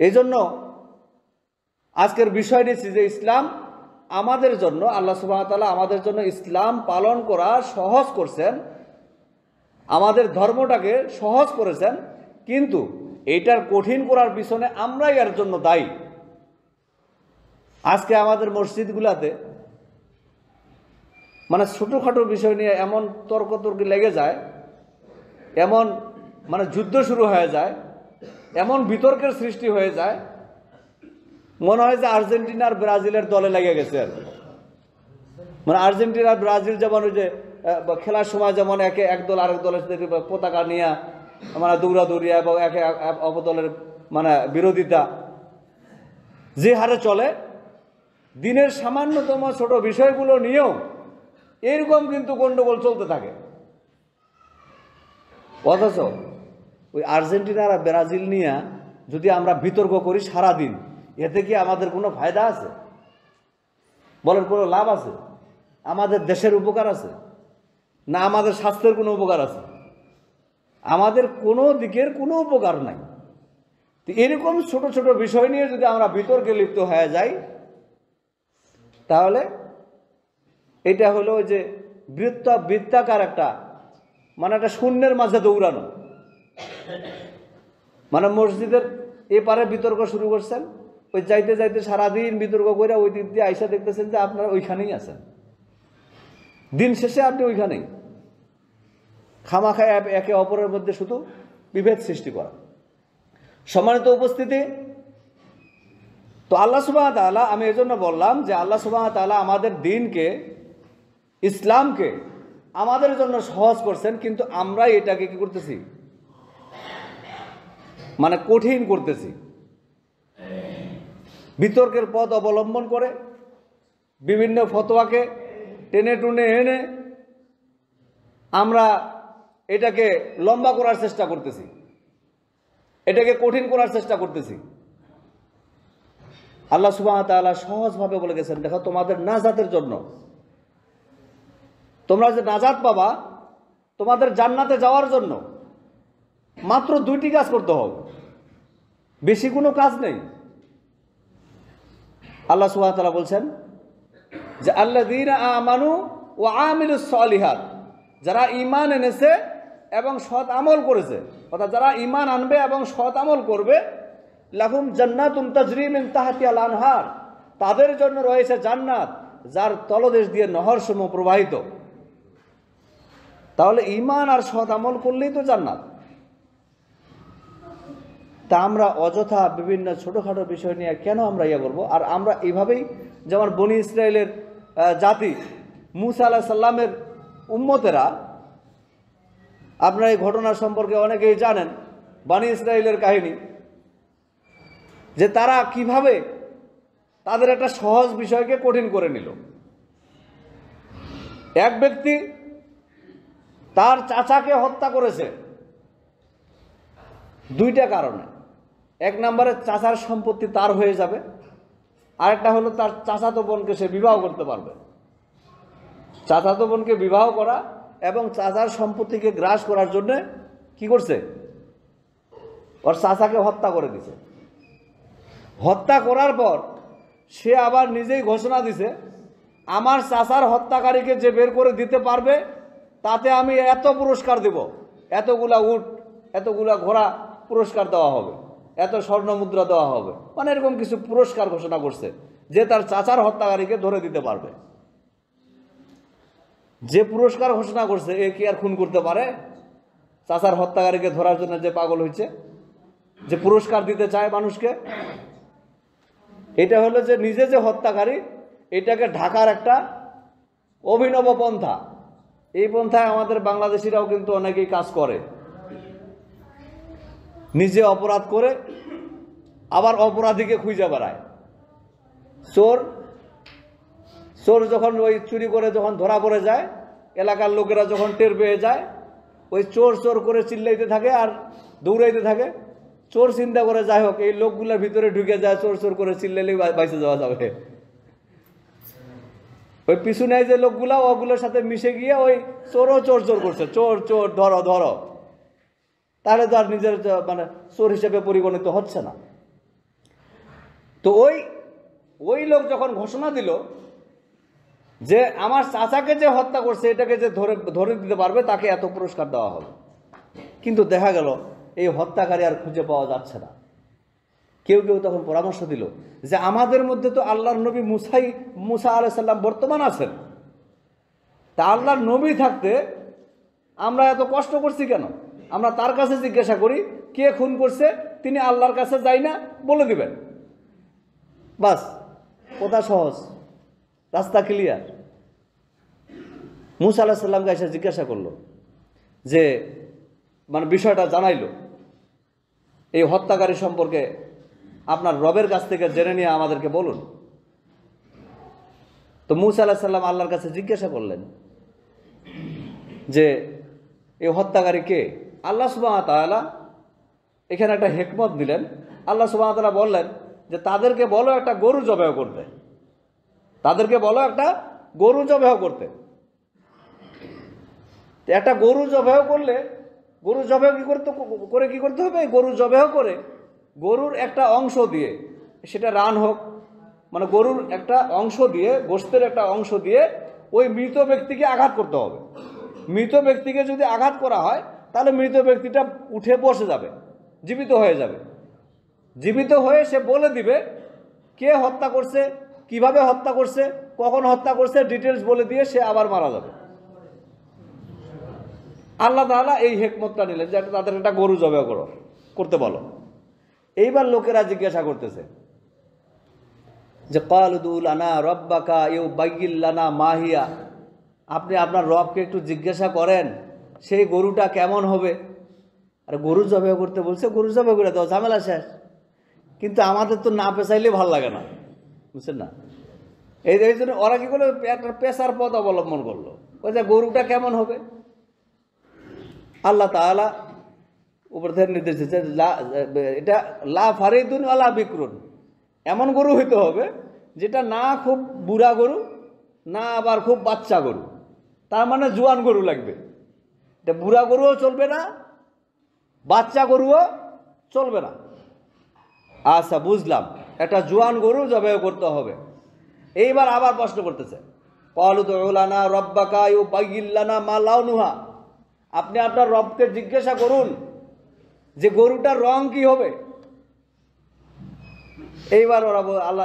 এই জন্য আজকের বিষয় নিচ্ছি যে ইসলাম আমাদের জন্য, আল্লাহ সুবহানাহু ওয়া তাআলা আমাদের জন্য ইসলাম পালন করা সহজ করছেন, আমাদের ধর্মটাকে সহজ করেছেন, কিন্তু এইটার কঠিন করার পিছনে আমরাই এর জন্য দায়ী। আজকে আমাদের মসজিদগুলাতে মানে ছোটোখাটো বিষয় নিয়ে এমন তর্কতর্কি লেগে যায়, এমন মানে যুদ্ধ শুরু হয়ে যায়, এমন বিতর্কের সৃষ্টি হয়ে যায়, মনে হয় যে আর্জেন্টিনা আর ব্রাজিলের দলে লেগে গেছে আর কি। মানে আর্জেন্টিনা আর ব্রাজিল যেমন ওই যে খেলার সময় যেমন এক দল আরেক দলের সাথে পতাকা নিয়ে মানে দৌড়াদৌড়ি এবং একে অপদলের মানে বিরোধিতা যে হারে চলে, দিনের সামান্যতম ছোট বিষয়গুলো নিয়েও এরকম কিন্তু গন্ডগোল চলতে থাকে। অথচ ওই আর্জেন্টিনা আর ব্রাজিল নিয়ে যদি আমরা বিতর্ক করি সারাদিন, এতে কি আমাদের কোনো ফায়দা আছে? বলেন, কোনো লাভ আছে? আমাদের দেশের উপকার আছে? না আমাদের স্বাস্থ্যের কোনো উপকার আছে? আমাদের কোনো দিকের কোনো উপকার নাই। তো এরকম ছোট ছোট বিষয় নিয়ে যদি আমরা বিতর্কে লিপ্ত হয়ে যাই, তাহলে এটা হলো যে বৃত্তাকার একটা মানে একটা শূন্যের মাঝে দৌড়ানো। মানে মসজিদের এপারে বিতর্ক শুরু করছেন, ওই যাইতে যাইতে সারাদিন বিতর্ক করে ওই দিক দিয়ে আইসা দেখতেছেন যে আপনারা ওইখানেই আছেন, দিন শেষে আপনি ওইখানেই খামাখায় একে অপরের মধ্যে শুধু বিভেদ সৃষ্টি করা। সম্মানিত উপস্থিতি, তো আল্লাহ সুবহানাহু ওয়া তাআলা, আমি এজন্য বললাম যে আল্লাহ সুবহানাহু ওয়া তাআলা আমাদের দ্বীনকে, ইসলামকে আমাদের জন্য সহজ করছেন, কিন্তু আমরাই এটাকে কি করতেছি, মানে কঠিন করতেছি। বিতর্কের পথ অবলম্বন করে বিভিন্ন ফতোয়াকে টেনে টুনে এনে আমরা এটাকে লম্বা করার চেষ্টা করতেছি, এটাকে কঠিন করার চেষ্টা করতেছি। আল্লাহ সুবহানাহু ওয়া তাআলা সহজভাবে বলে গেছেন, দেখো তোমাদের নাজাতের জন্য, তোমরা যে নাজাত পাবা, তোমাদের জান্নাতে যাওয়ার জন্য মাত্র 2টি কাজ করতে হবে, বেশি কোনো কাজ নেই। আল্লাহ সুবহানাহু ওয়া তাআলা বলছেন যে আল্লাযীনা আমানু ওয়া আমিলুস সলিহাত, যারা ঈমান এনেছে এবং সৎ আমল করেছে, অর্থাৎ যারা ঈমান আনবে এবং সৎ আমল করবে, লাহুম জান্নাতুন তাজরি মিন তাহতিহাল আনহার, তাদের জন্য রয়েছে জান্নাত যার তলদেশ দিয়ে নহরসমূহ প্রবাহিত। তাহলে ঈমান আর সৎ আমল করলেই তো জান্নাত। তা আমরা অযথা বিভিন্ন ছোটোখাটো বিষয় নিয়ে কেন আমরা ইয়ে করবো? আর আমরা এইভাবেই, যেমন বনি ইসরায়েলের জাতি মূসা আলাইহিস সালামের উম্মতেরা, আপনারা এই ঘটনা সম্পর্কে অনেকেই জানেন, বনি ইসরায়েলের কাহিনী, যে তারা কিভাবে তাদের একটা সহজ বিষয়কে কঠিন করে নিল। এক ব্যক্তি তার চাচাকে হত্যা করেছে, দুইটা কারণে। এক নম্বরে চাচার সম্পত্তি তার হয়ে যাবে, আরেকটা হলো তার চাচাতো বোনকে সে বিবাহ করতে পারবে। চাচাতো বোনকে বিবাহ করা এবং চাচার সম্পত্তিকে গ্রাস করার জন্য কি করছে, ওর চাচাকে হত্যা করে দিছে। হত্যা করার পর সে আবার নিজেই ঘোষণা দিছে, আমার চাচার হত্যাকারীকে যে বের করে দিতে পারবে তাতে আমি এত পুরস্কার দেব, এতগুলা উট, এতগুলা ঘোড়া পুরস্কার দেওয়া হবে, এত স্বর্ণ মুদ্রা দেওয়া হবে, মানে এরকম কিছু পুরস্কার ঘোষণা করছে যে তার চাচার হত্যাকারীকে ধরে দিতে পারবে। যে পুরস্কার ঘোষণা করছে এ কি আর খুন করতে পারে? চাচার হত্যাকারীকে ধরার জন্য যে পাগল হয়েছে, যে পুরস্কার দিতে চায় মানুষকে, এটা হলো যে নিজে যে হত্যাকারী এটাকে ঢাকার একটা অভিনব পন্থা। এই পন্থায় আমাদের বাংলাদেশিরাও কিন্তু অনেকেই কাজ করে, নিজে অপরাধ করে আবার অপরাধীকে খুঁজে বেড়ায়। চোর চোর যখন ওই চুরি করে যখন ধরা পড়ে যায়, এলাকার লোকেরা যখন টের পেয়ে যায়, ওই চোর চোর করে চিল্লাইতে থাকে আর দৌড়াইতে থাকে। চোর চিন্তা করে যাই হোক এই লোকগুলোর ভিতরে ঢুকে যায়, চোর চোর করে চিল্লাইলেই বাইসে যাওয়া যাবে। ওই পিছনে যে লোকগুলা ওগুলোর সাথে মিশে গিয়ে ওই চোরও চোর চোর করছে, চোর চোর ধরো ধরো, তাহলে তো আর নিজের মানে চোর হিসেবে পরিগণিত হচ্ছে না। তো ওই লোক যখন ঘোষণা দিল যে আমার চাচাকে যে হত্যা করছে এটাকে যে ধরে দিতে পারবে তাকে এত পুরস্কার দেওয়া হবে, কিন্তু দেখা গেল এই হত্যাকারী আর খুঁজে পাওয়া যাচ্ছে না। কেউ কেউ তখন পরামর্শ দিল যে আমাদের মধ্যে তো আল্লাহর নবী মুসা আলাইহিস সালাম বর্তমান আছেন, তা আল্লাহর নবী থাকতে আমরা এত কষ্ট করছি কেন? আমরা তার কাছে জিজ্ঞাসা করি কে খুন করছে, তিনি আল্লাহর কাছে যাই না বলে দিবেন, বাস কথা সহজ, রাস্তা ক্লিয়ার। মুসা আলাইহিস সালামকে এসে জিজ্ঞাসা করলো যে মানে বিষয়টা জানাইলো, এই হত্যাকারী সম্পর্কে আপনার রবের কাছ থেকে জেনে নিয়ে আমাদেরকে বলুন। তো মুসা আলাইহিস সালাম আল্লাহর কাছে জিজ্ঞাসা করলেন যে এই হত্যাকারী কে? আল্লাহ সুবহানাহু ওয়া তাআলা এখানে একটা হিকমত দিলেন। আল্লাহ সুবহানাহু ওয়া তাআলা বললেন যে তাদেরকে বলো একটা গরু জবাই করতে, তাদেরকে বলো একটা গরু জবাই করতে। একটা গরু জবাই করলে, গরু জবাই কি করতে হবে? গরু জবাই করে গরুর একটা অংশ দিয়ে, সেটা রান হোক, মানে গরুর একটা অংশ দিয়ে, গোশতের একটা অংশ দিয়ে ওই মৃত ব্যক্তিকে আঘাত করতে হবে। মৃত ব্যক্তিকে যদি আঘাত করা হয় তাহলে মৃত ব্যক্তিটা উঠে বসে যাবে, জীবিত হয়ে যাবে। জীবিত হয়ে সে বলে দিবে কে হত্যা করছে, কিভাবে হত্যা করছে, কখন হত্যা করছে, ডিটেলস বলে দিয়ে সে আবার মারা যাবে। আল্লাহ তাআলা এই হিকমতটা নিলেন যে তাদের একটা গরু জবাই করতে বলো। এইবার লোকেরা জিজ্ঞাসা করতেছে যে ক্বালু লানা রাব্বাকা ইউবাইয়্যিন লানা মা হিয়া, আপনি আপনার রবকে একটু জিজ্ঞাসা করেন সেই গরুটা কেমন হবে। আর গরু জবাই করতে বলছে, গরু জবাই করে দাও, ঝামেলা শেষ। কিন্তু আমাদের তো না পেছাইলে ভালো লাগে না, বুঝছেন না? এই জন্য ওরা কি করলো, একটা পেশার পথ অবলম্বন করলো, ওই যে গরুটা কেমন হবে। আল্লাহ তাআলা উপর থেকে নির্দেশ দিচ্ছে এটা লা ফারিদুন ওয়ালা বিকরুন, এমন গরু হইতে হবে যেটা না খুব বুড়া গরু না আবার খুব বাচ্চা গরু, তার মানে জোয়ান গরু লাগবে। এটা বুড়া গরুও চলবে না, বাচ্চা গরুও চলবে না। আচ্ছা বুঝলাম, একটা জোয়ান গরু জবাই করতে হবে। এইবার আবার প্রশ্ন করতেছে ক্বালু উদউ লানা রাব্বাকা ইউবাইয়্যিন লানা মা লাউনুহা, আপনি আপনার রবকে জিজ্ঞাসা করুন যে গরুটার রং কি হবে। এইবার ওরা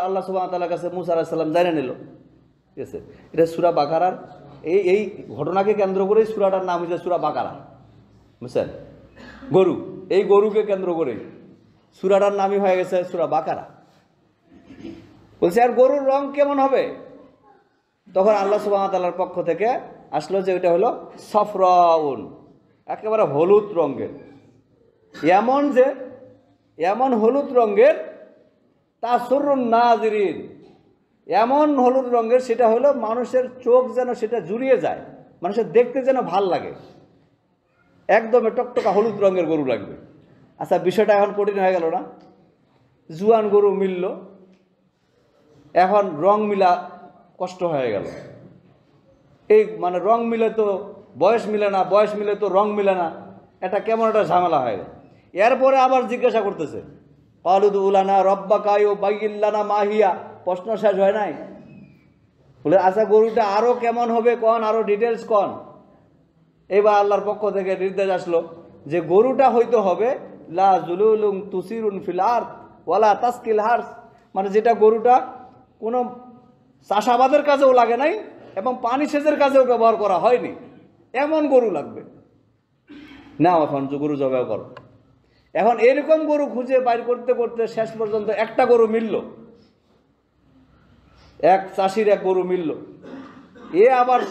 আল্লাহ সুবহানাহু ওয়া তাআলার কাছে মুসা আলাইহিস সালাম জানিয়ে নিল। ঠিক আছে, এটা সূরা বাকারার এই ঘটনাকে কেন্দ্র করে সূরাটার নাম হচ্ছে সূরা বাকারা, বুঝছেন? গরু, এই গরুকে কেন্দ্র করে সূরাটার নামই হয়ে গেছে সূরা বাকারা। বলছে আর গরুর রং কেমন হবে? তখন আল্লাহ সুবহানাহু ওয়া তাআলার পক্ষ থেকে আসলো যে এটা হলো সফরাউন, একেবারে হলুদ রঙের। এমন হলুদ রঙের তাসুরুন নাজিরিন, এমন হলুদ রঙের সেটা হলো মানুষের চোখ যেন সেটা জুড়িয়ে যায়, মানুষের দেখতে যেন ভাল লাগে। একদম টকটকা হলুদ রঙের গরু লাগবে। আচ্ছা, বিষয়টা এখন কঠিন হয়ে গেল না? জুয়ান গরু মিলল, এখন রং মিলা কষ্ট হয়ে গেল। এই মানে রং মিলে তো বয়স মিলে না, বয়স মিলে তো রং মিলে না, এটা কেমন একটা ঝামেলা হয়ে গেল। এরপরে আবার জিজ্ঞাসা করতেছে, কালুদ উলানা রব্বা কায়ু বাইল্লানা মাহিয়া, প্রশ্ন শেষ হয় নাই। বলে আচ্ছা গরুটা আরো কেমন হবে কন, আরো ডিটেলস কন। এবার আল্লাহর পক্ষ থেকে নির্দেশ আসলো যে গরুটা হইতে হবে লা জুলুলুম তুসিরুন ফিল আরদ ওয়ালা তাসকিল হারস, মানে যেটা গরুটা কোনো চাষাবাদের কাজেও লাগে নাই এবং পানি সেচের কাজেও ব্যবহার করা হয়নি, এমন গরু লাগবে। না, এখন গরু জবাই করো। এখন এরকম গরু খুঁজে বাইর করতে করতে শেষ পর্যন্ত একটা গরু মিলল, এক চাষির এক গরু মিলল। এ আবার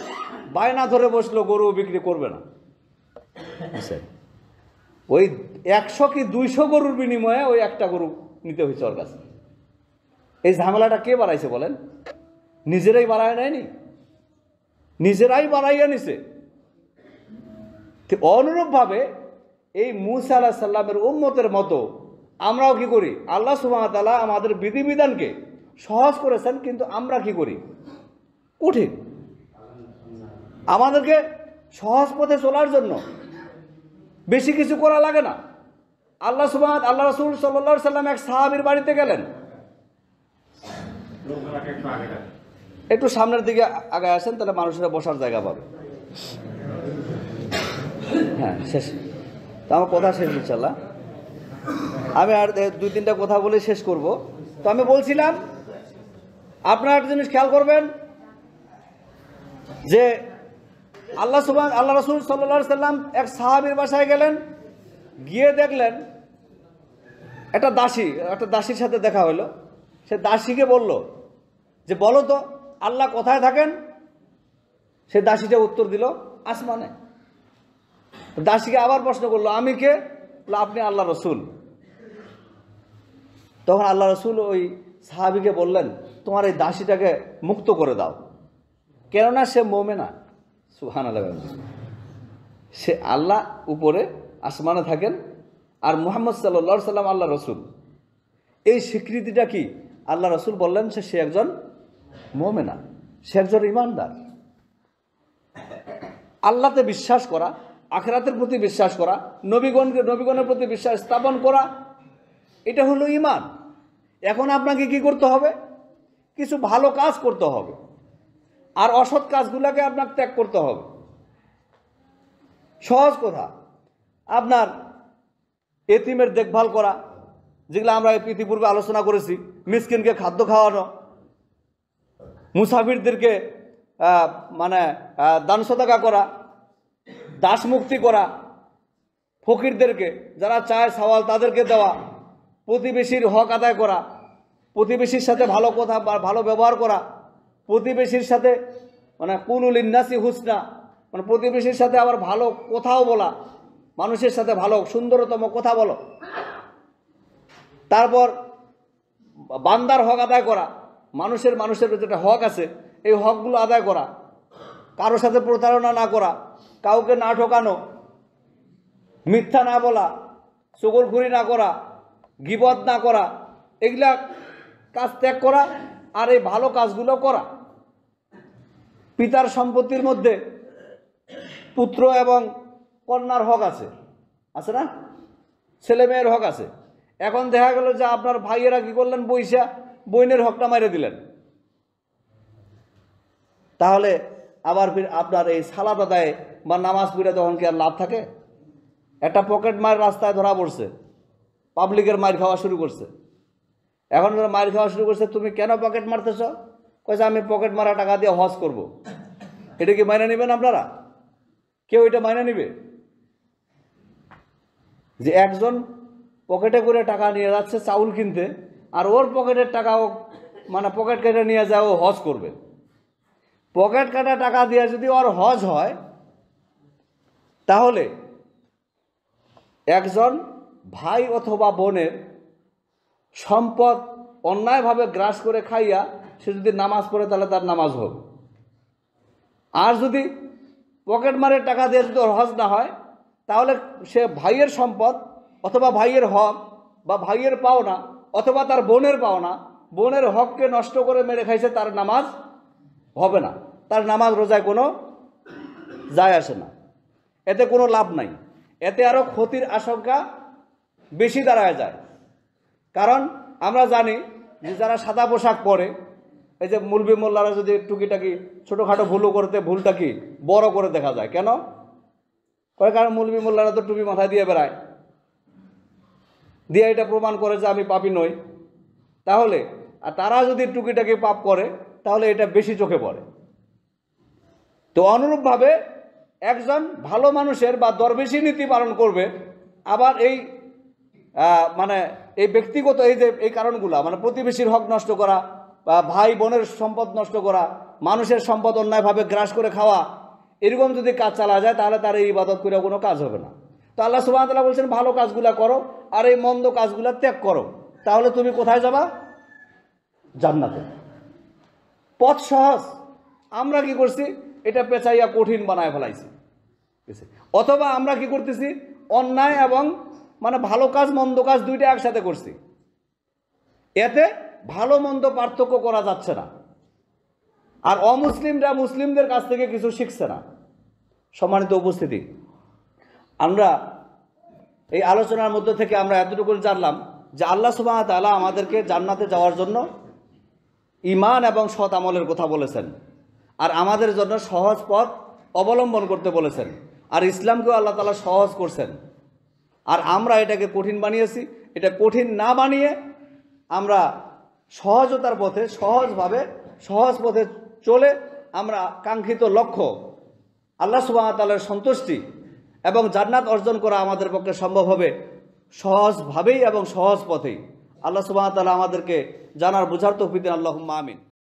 বায়না ধরে বসলো গরু বিক্রি করবে না। ওই 100 কি 200 গরুর বিনিময়ে ওই একটা গরু নিতে হয়েছে ওর কাছে। এই ঝামেলাটা কে বাড়াইছে বলেন? নিজেরাই বাড়ায় নেয়নি, নিজেরাই বাড়াইয়া নিছে। অনুরূপভাবে এই মূসা আলাইহিস সালামের উম্মতের মতো আমরাও কি করি? আল্লাহ সুবহানাহু ওয়া তাআলা আমাদের বিধিবিধানকে সহজ করেছেন, কিন্তু আমরা কি করি? কঠিন। আমাদেরকে সহজ পথে চলার জন্য বেশি কিছু করা লাগে না। আল্লাহ রাসূল সাল্লাল্লাহু আলাইহি সাল্লাম এক সাহাবীর বাড়িতে গেলেন। একটু সামনের দিকে আগে আসেন, তাহলে মানুষেরা বসার জায়গা পাবে। হ্যাঁ, শেষ তো আমার কথা শেষ ইনশাআল্লাহ। আমি আর 2-3টা কথা বলে শেষ করব। তো আমি বলছিলাম আপনারা একটা জিনিস খেয়াল করবেন যে আল্লাহ রাসূল সাল্লাল্লাহু আলাইহি সাল্লাম এক সাহাবীর বাসায় গেলেন, গিয়ে দেখলেন একটা দাসীর সাথে দেখা হলো। সে দাসীকে বলল যে বলো তো আল্লাহ কোথায় থাকেন? সে দাসীটা উত্তর দিল আসমানে। দাসীকে আবার প্রশ্ন করলো আমি কে? আপনি আল্লাহ রসুল। তখন আল্লাহ রসুল ওই সাহাবীকে বললেন তোমার এই দাসীটাকে মুক্ত করে দাও, কেননা সে মুমিনা। সুবহানাল্লাহ। সে আল্লাহ উপরে আসমানে থাকেন আর মুহাম্মদ সাল্লাল্লাহু আলাইহি সাল্লাম আল্লাহ রসুল। এই স্বীকৃতিটা কি? আল্লাহ রসুল বললেন সে একজন মুমিনা, সে একজন ঈমানদার। আল্লাহতে বিশ্বাস করা, আখিরাতের প্রতি বিশ্বাস করা, নবীগণের প্রতি বিশ্বাস স্থাপন করা, এটা হলো ঈমান। এখন আপনাকে কি করতে হবে? কিছু ভালো কাজ করতে হবে, আর অসৎ কাজগুলোকে আপনাকে ত্যাগ করতে হবে। সহজ কথা, আপনার এতিমের দেখভাল করা, যেগুলো আমরা ইতিপূর্বে আলোচনা করেছি, মিসকিনকে খাদ্য খাওয়ানো, মুসাফিরদেরকে মানে দান সদকা করা, দাস মুক্তি করা, ফকিরদেরকে যারা চায় সওয়াল তাদেরকে দেওয়া, প্রতিবেশীর হক আদায় করা, প্রতিবেশীর সাথে ভালো কথা ভালো ব্যবহার করা, প্রতিবেশীর সাথে মানে কুলুল ইন্নাসি হুসনা, মানে প্রতিবেশীর সাথে আবার ভালো কথাও বলা, মানুষের সাথে ভালো সুন্দরতম কথা বলো। তারপর বান্দার হক আদায় করা, মানুষের যেটা হক আছে এই হকগুলো আদায় করা, কারোর সাথে প্রতারণা না করা, কাউকে না ঠকানো, মিথ্যা না বলা, চগলখুরি না করা, গীবত না করা, এগুলা কাজ ত্যাগ করা আর এই ভালো কাজগুলো করা। পিতার সম্পত্তির মধ্যে পুত্র এবং কন্যার হক আছে না? ছেলে মেয়ের হক আছে। এখন দেখা গেল যে আপনার ভাইয়েরা কি করলেন, বইসা বোনের হকটা মাইরে দিলেন। তাহলে আবার আপনার এই সালাত আদায়ে বা নামাজ পড়ে তখন কি আর লাভ থাকে? একটা পকেট মার রাস্তায় ধরা পড়ছে, পাবলিকের মার খাওয়া শুরু করছে। এখন যারা মার খাওয়া শুরু করছে, তুমি কেন পকেট মারতেছ? কইছে আমি পকেট মারা টাকা দিয়ে হজ করব। এটা কি মাইনে নেবেন আপনারা? কেউ এটা মাইনে নিবে? যে একজন পকেটে করে টাকা নিয়ে যাচ্ছে চাউল কিনতে, আর ওর পকেটের টাকাও মানে পকেট কেটে নিয়ে যায় ও হজ করবে। পকেট কাটা টাকা দিয়ে যদি ওর হজ হয়, তাহলে একজন ভাই অথবা বোনের সম্পদ অন্যায়ভাবে গ্রাস করে খাইয়া সে যদি নামাজ পড়ে তাহলে তার নামাজ হোক। আর যদি পকেট মারের টাকা দিয়ে যদি ওর হজ না হয়, তাহলে সে ভাইয়ের সম্পদ অথবা ভাইয়ের হক বা ভাইয়ের পাওনা অথবা তার বোনের পাওনা, বোনের হককে নষ্ট করে মেরে খাইছে, তার নামাজ হবে না, তার নামাজ রোজায় কোনো যায় আসে না, এতে কোনো লাভ নাই, এতে আরও ক্ষতির আশঙ্কা বেশি দাঁড়ায় যায়। কারণ আমরা জানি যে যারা সাদা পোশাক পরে, এই যে মুলবি মোল্লারা যদি টুকিটাকি ছোটোখাটো ভুলও করতে ভুলটা কি বড় করে দেখা যায়, কেন করে? কারণ মুলবি মোল্লারা তো টুপি মাথায় দিয়ে বেড়ায়, দিয়ে এটা প্রমাণ করে যে আমি পাপী নই। তাহলে আর তারা যদি টুকিটাকি পাপ করে তাহলে এটা বেশি চোখে পড়ে। তো অনুরূপভাবে একজন ভালো মানুষের বা দরবেশি নীতি পালন করবে, আবার এই মানে এই ব্যক্তিগত এই কারণগুলা, মানে প্রতিবেশীর হক নষ্ট করা বা ভাই বোনের সম্পদ নষ্ট করা, মানুষের সম্পদ অন্যায়ভাবে গ্রাস করে খাওয়া, এরকম যদি কাজ চালা যায় তাহলে তার এই ইবাদত করে কোনো কাজ হবে না। তো আল্লাহ সুবহানাহু ওয়া তাআলা বলছেন ভালো কাজগুলা করো আর এই মন্দ কাজগুলা ত্যাগ করো, তাহলে তুমি কোথায় যাবা? জান্নাতে। পথ সহজ, আমরা কি করছি? এটা পেঁচাইয়া কঠিন বানায় ফেলাইছি। অথবা আমরা কি করতেছি? অন্যায় এবং মানে ভালো কাজ মন্দ কাজ দুইটা একসাথে করছি, এতে ভালো মন্দ পার্থক্য করা যাচ্ছে না, আর অমুসলিমরা মুসলিমদের কাছ থেকে কিছু শিখছে না। সম্মানিত উপস্থিতি, আমরা এই আলোচনার মধ্যে থেকে আমরা এতটুকু জানলাম যে আল্লাহ সুবহানাহু ওয়া তাআলা আমাদেরকে জান্নাতে যাওয়ার জন্য ঈমান এবং সৎ আমলের কথা বলেছেন, আর আমাদের জন্য সহজ পথ অবলম্বন করতে বলেছেন, আর ইসলামকেও আল্লাহ তাআলা সহজ করছেন। আর আমরা এটাকে কঠিন বানিয়েছি। এটা কঠিন না বানিয়ে আমরা সহজতার পথে, সহজ পথে চলে আমরা কাঙ্ক্ষিত লক্ষ্য আল্লাহ সুবহানাহু ওয়া তাআলার সন্তুষ্টি এবং জান্নাত অর্জন করা আমাদের পক্ষে সম্ভব হবে সহজভাবেই এবং সহজ পথেই। আল্লাহ সুবহানাহু ওয়া তাআলা আমাদেরকে জানার বুঝার তৌফিক দিন। আল্লাহুম্মা আমিন।